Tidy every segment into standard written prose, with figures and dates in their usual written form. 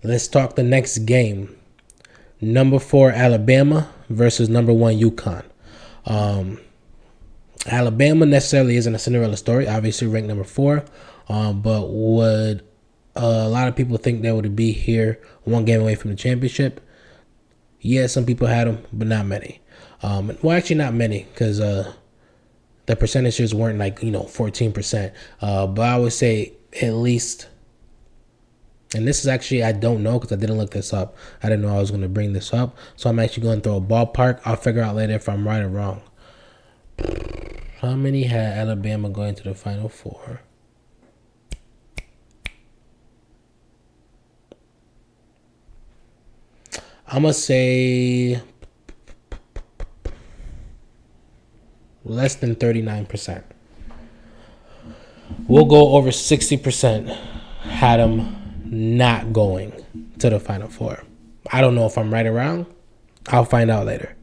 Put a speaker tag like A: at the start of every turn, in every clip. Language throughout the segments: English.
A: Let's talk the next game. Number 4 Alabama versus number 1 UConn. Alabama necessarily isn't a Cinderella story. Obviously ranked number 4, but would a lot of people think they would be here one game away from the championship? Yeah, some people had them, but not many. Well, actually, not many because the percentages weren't 14%. But I would say at least, and this is actually, I don't know because I didn't look this up. I didn't know I was going to bring this up. So I'm actually going to throw a ballpark. I'll figure out later if I'm right or wrong. How many had Alabama going to the Final Four? I'm going to say less than 39%. We'll go over 60% had them not going to the Final Four. I don't know if I'm right or wrong. I'll find out later.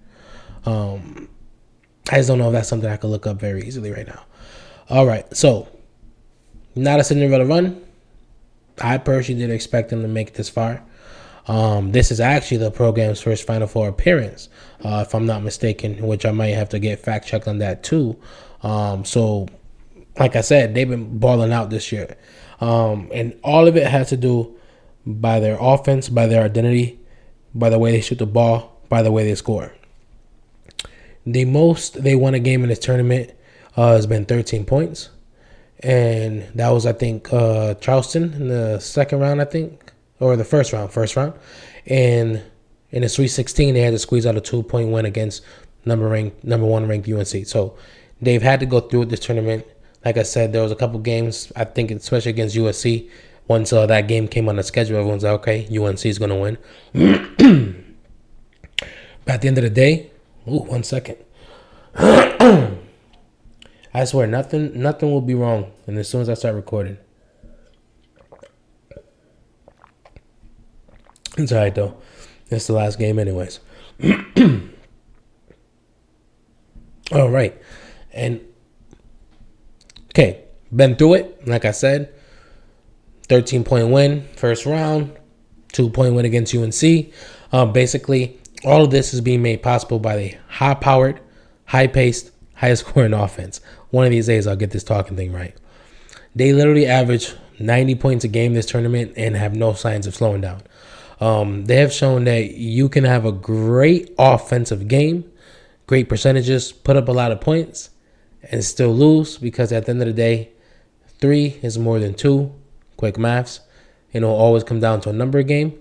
A: I just don't know if that's something I can look up very easily right now. All right, so not a Cinderella run. I personally didn't expect them to make it this far. This is actually the program's first Final Four appearance, if I'm not mistaken, which I might have to get fact checked on that too. So, like I said, they've been balling out this year. And all of it has to do by their offense, by their identity, by the way they shoot the ball, by the way they score. The most they won a game in this tournament has been 13 points. And that was, I think, Charleston in the second round, I think. Or the first round. And in the Sweet 16, they had to squeeze out a 2-point win against number 1 ranked UNC. So they've had to go through with this tournament. Like I said, there was a couple games, I think especially against USC. Once that game came on the schedule, everyone's like, okay, UNC is going to win. But at the end of the day, 1 second. I swear, nothing will be wrong. And as soon as I start recording. It's all right, though. It's the last game anyways. All right. And, okay, been through it. Like I said, 13-point win, first round, 2-point win against UNC. Basically, all of this is being made possible by the high-powered, high-paced, high-scoring offense. One of these days, I'll get this talking thing right. They literally average 90 points a game this tournament and have no signs of slowing down. They have shown that you can have a great offensive game, great percentages, put up a lot of points, and still lose because at the end of the day, 3 is more than 2. Quick maths. It'll always come down to a number game,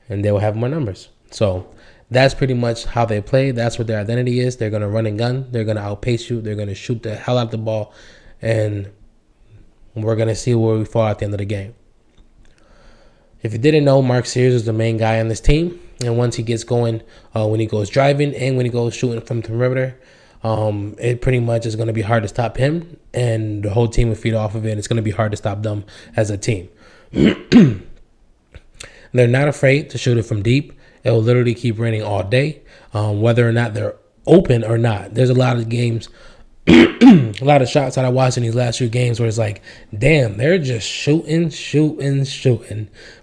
A: and they will have more numbers. So that's pretty much how they play. That's what their identity is. They're going to run and gun. They're going to outpace you. They're going to shoot the hell out of the ball, and we're going to see where we fall at the end of the game. If you didn't know, Mark Sears is the main guy on this team. And once he gets going, when he goes driving and when he goes shooting from the perimeter, it pretty much is going to be hard to stop him. And the whole team will feed off of it. It's going to be hard to stop them as a team. They're not afraid to shoot it from deep. It will literally keep raining all day, whether or not they're open or not. There's a lot of games, a lot of shots that I watched in these last few games where it's like, damn, they're just shooting.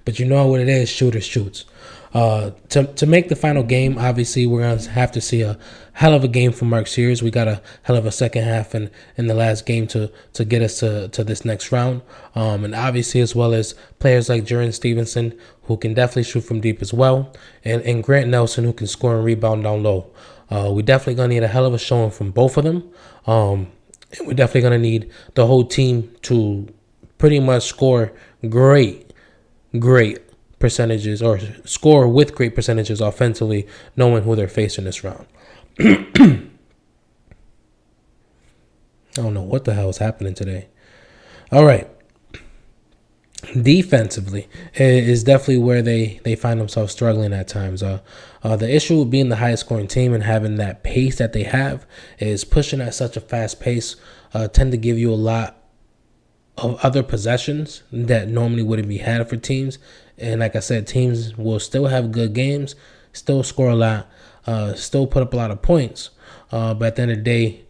A: But you know what it is, shooter shoots. To make the final game, obviously, we're going to have to see a hell of a game from Mark Sears. We got a hell of a second half in the last game to get us to this next round. And obviously, as well as players like Jaren Stevenson, who can definitely shoot from deep as well, and Grant Nelson, who can score and rebound down low. We definitely going to need a hell of a showing from both of them. And we're definitely going to need the whole team to pretty much score great percentages or score with great percentages offensively, knowing who they're facing this round. I don't know what the hell is happening today. All right. Defensively is definitely where they find themselves struggling at times. The issue with being the highest scoring team and having that pace that they have is pushing at such a fast pace tend to give you a lot of other possessions that normally wouldn't be had for teams. And like I said, teams will still have good games, still score a lot, still put up a lot of points. But at the end of the day,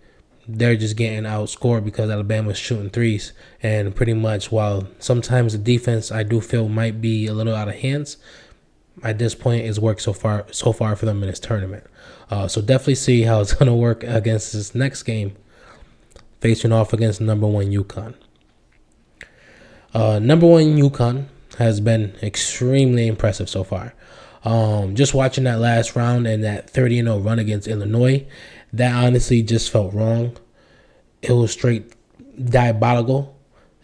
A: they're just getting outscored because Alabama's shooting threes. And pretty much, while sometimes the defense I do feel might be a little out of hands, at this point it's worked so far for them in this tournament. So definitely see how it's going to work against this next game, facing off against number one UConn. Number one UConn has been extremely impressive so far. Just watching that last round and that 30-0 run against Illinois, that honestly just felt wrong. It was straight diabolical.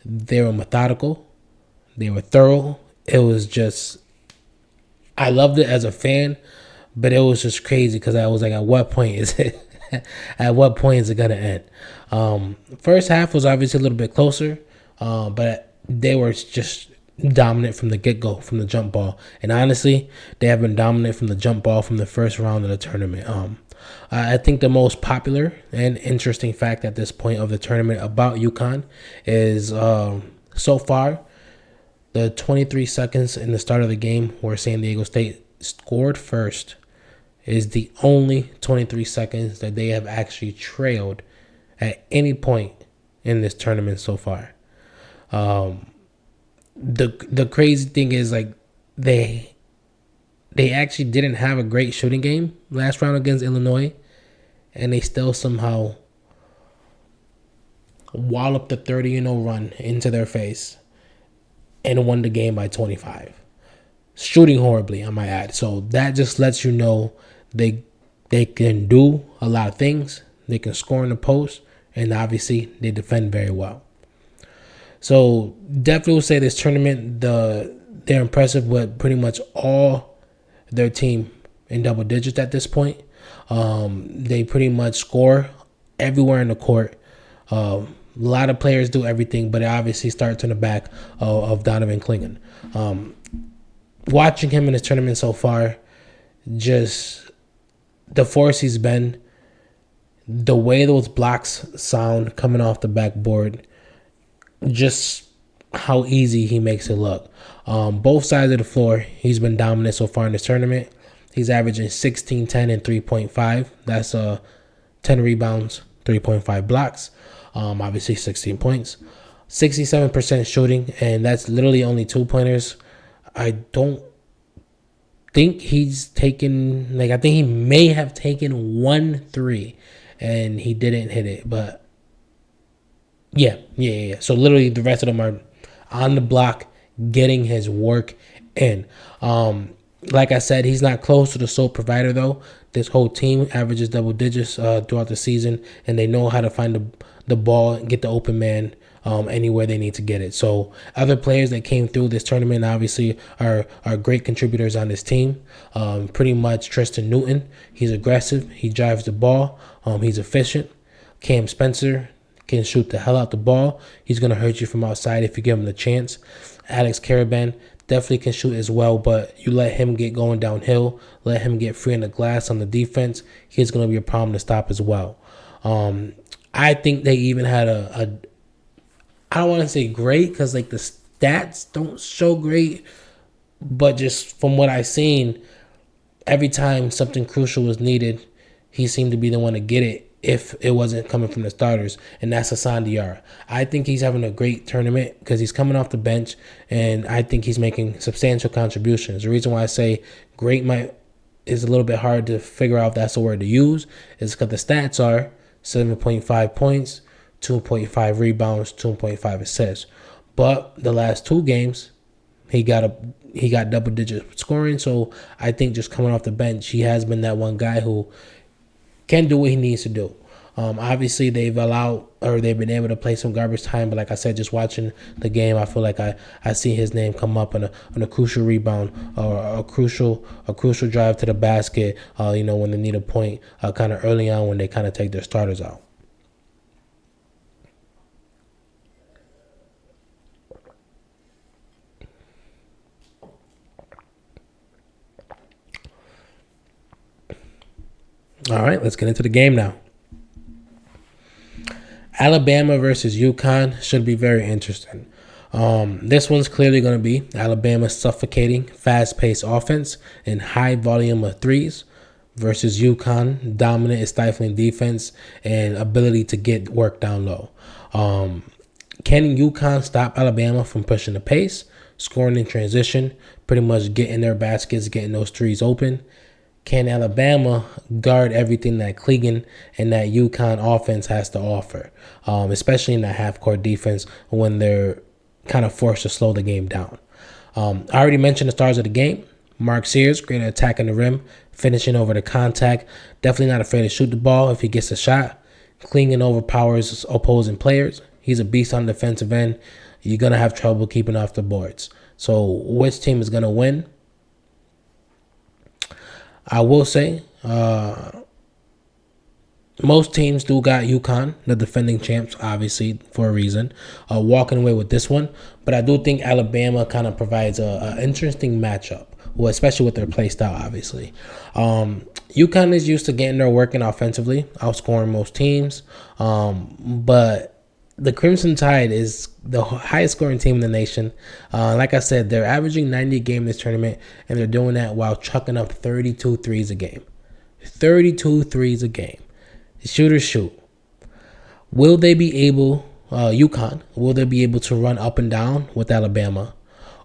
A: They were methodical. They were thorough. It was just, I loved it as a fan, but it was just crazy because I was like, at what point is it? At what point is it going to end? First half was obviously a little bit closer, but they were just dominant from the get-go, from the jump ball. And honestly, they have been dominant from the jump ball from the first round of the tournament. I think the most popular and interesting fact at this point of the tournament about UConn is so far, the 23 seconds in the start of the game where San Diego State scored first is the only 23 seconds that they have actually trailed at any point in this tournament so far. The crazy thing is, like, they actually didn't have a great shooting game last round against Illinois, and they still somehow walloped the 30-0 run into their face and won the game by 25. Shooting horribly, I might add. So that just lets you know they can do a lot of things. They can score in the post, and obviously they defend very well. So definitely will say this tournament, they're impressive with pretty much all their team in double digits at this point. They pretty much score everywhere in the court. A lot of players do everything, but it obviously starts on the back of Donovan Clingan. Watching him in this tournament so far, just the force he's been, the way those blocks sound coming off the backboard, just how easy he makes it look. Both sides of the floor, he's been dominant so far in this tournament. He's averaging 16, 10, and 3.5. That's 10 rebounds, 3.5 blocks. Obviously 16 points. 67% shooting, and that's literally only 2-pointers. I don't think he's taken, I think he may have taken 1 3, and he didn't hit it, but yeah. So literally the rest of them are on the block, getting his work in. Like I said, he's not close to the sole provider, though. This whole team averages double digits throughout the season, and they know how to find the ball and get the open man anywhere they need to get it. So other players that came through this tournament obviously are great contributors on this team. Pretty much Tristan Newton. He's aggressive. He drives the ball. He's efficient. Cam Spencer can shoot the hell out the ball. He's going to hurt you from outside if you give him the chance. Alex Caravan definitely can shoot as well, but you let him get going downhill, let him get free in the glass on the defense, he's going to be a problem to stop as well. I think they even had I don't want to say great because like the stats don't show great, but just from what I've seen, every time something crucial was needed, he seemed to be the one to get it if it wasn't coming from the starters, and that's Hassan Diarra. I think he's having a great tournament because he's coming off the bench, and I think he's making substantial contributions. The reason why I say great is a little bit hard to figure out if that's the word to use is because the stats are 7.5 points, 2.5 rebounds, 2.5 assists. But the last 2 games, he got double-digit scoring, so I think just coming off the bench, he has been that one guy who can do what he needs to do. Obviously, they've been able to play some garbage time, but like I said, just watching the game, I feel like I see his name come up on a crucial rebound or a crucial drive to the basket. When they need a point, kind of early on when they kind of take their starters out. All right, let's get into the game now. Alabama versus UConn should be very interesting. This one's clearly going to be Alabama's suffocating, fast-paced offense and high volume of threes versus UConn, dominant and stifling defense and ability to get work down low. Can UConn stop Alabama from pushing the pace, scoring in transition, pretty much getting their baskets, getting those threes open? Can Alabama guard everything that Clegan and that UConn offense has to offer, especially in that half-court defense when they're kind of forced to slow the game down? I already mentioned the stars of the game. Mark Sears, great at attacking the rim, finishing over the contact. Definitely not afraid to shoot the ball if he gets a shot. Clegan overpowers opposing players. He's a beast on the defensive end. You're going to have trouble keeping off the boards. So which team is going to win? I will say most teams do got UConn, the defending champs, obviously, for a reason, walking away with this one. But I do think Alabama kind of provides an interesting matchup, well, especially with their play style, obviously. UConn is used to getting their work in offensively, outscoring most teams. But the Crimson Tide is the highest scoring team in the nation. Like I said, they're averaging 90 a game in this tournament, and they're doing that while chucking up 32 threes a game. 32 threes a game. Shooters shoot. Will they be able, UConn, will they be able to run up and down with Alabama?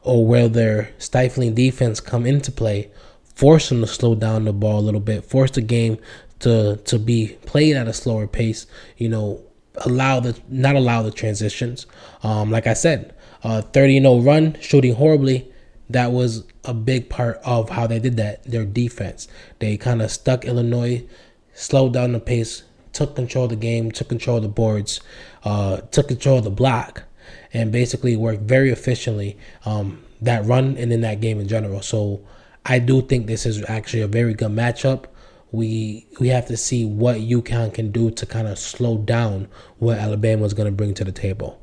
A: Or will their stifling defense come into play, force them to slow down the ball a little bit, force the game to be played at a slower pace, not allow the transitions. Like I said, 30-0 run, shooting horribly. That was a big part of how they did that. Their defense. They kind of stuck Illinois, slowed down the pace, took control of the game, took control of the boards, took control of the block, and basically worked very efficiently that run and in that game in general. So I do think this is actually a very good matchup. We have to see what UConn can do to kind of slow down what Alabama is going to bring to the table.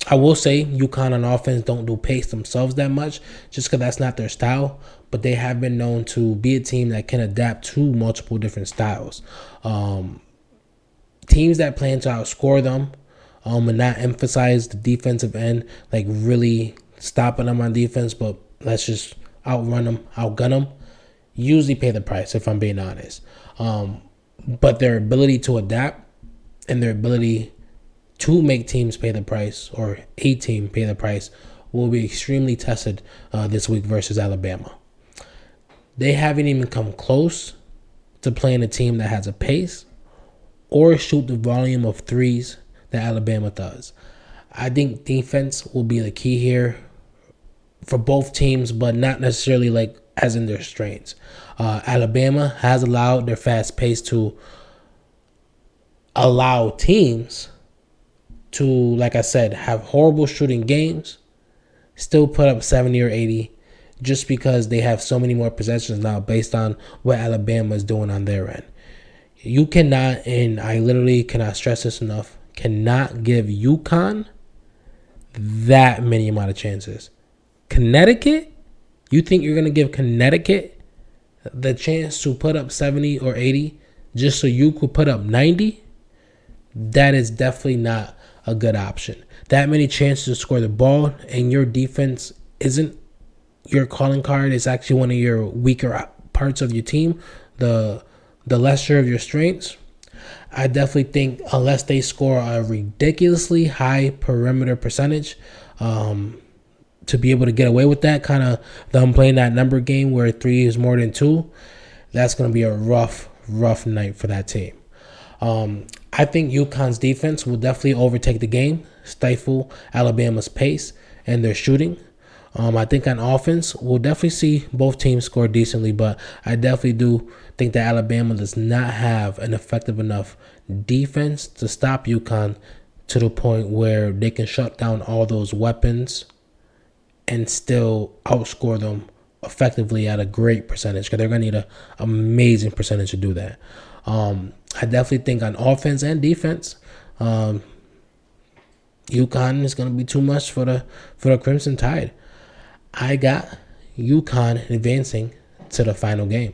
A: I will say UConn on offense don't do pace themselves that much just because that's not their style, but they have been known to be a team that can adapt to multiple different styles. Teams that plan to outscore them and not emphasize the defensive end, like really stopping them on defense, but let's just outrun them, outgun them, usually pay the price, if I'm being honest. But their ability to adapt and their ability to make teams pay the price, or a team pay the price, will be extremely tested this week versus Alabama. They haven't even come close to playing a team that has a pace or shoot the volume of threes that Alabama does. I think defense will be the key here for both teams, but not necessarily like as in their strengths. Alabama has allowed their fast pace to allow teams to, like I said, have horrible shooting games, still put up 70 or 80 just because they have so many more possessions now based on what Alabama is doing on their end. You cannot, and I literally cannot stress this enough, cannot give UConn that many amount of chances. Connecticut? You think you're going to give Connecticut the chance to put up 70 or 80 just so you could put up 90? That is definitely not a good option. That many chances to score the ball and your defense isn't your calling card. It's actually one of your weaker parts of your team, the lesser of your strengths. I definitely think unless they score a ridiculously high perimeter percentage, to be able to get away with that, kind of them playing that number game where 3 is more than 2, that's going to be a rough night for that team. I think UConn's defense will definitely overtake the game, stifle Alabama's pace and their shooting. I think on offense, we'll definitely see both teams score decently, but I definitely do think that Alabama does not have an effective enough defense to stop UConn to the point where they can shut down all those weapons and still outscore them effectively at a great percentage, because they're going to need an amazing percentage to do that. I definitely think on offense and defense, UConn is going to be too much for the Crimson Tide. I got UConn advancing to the final game.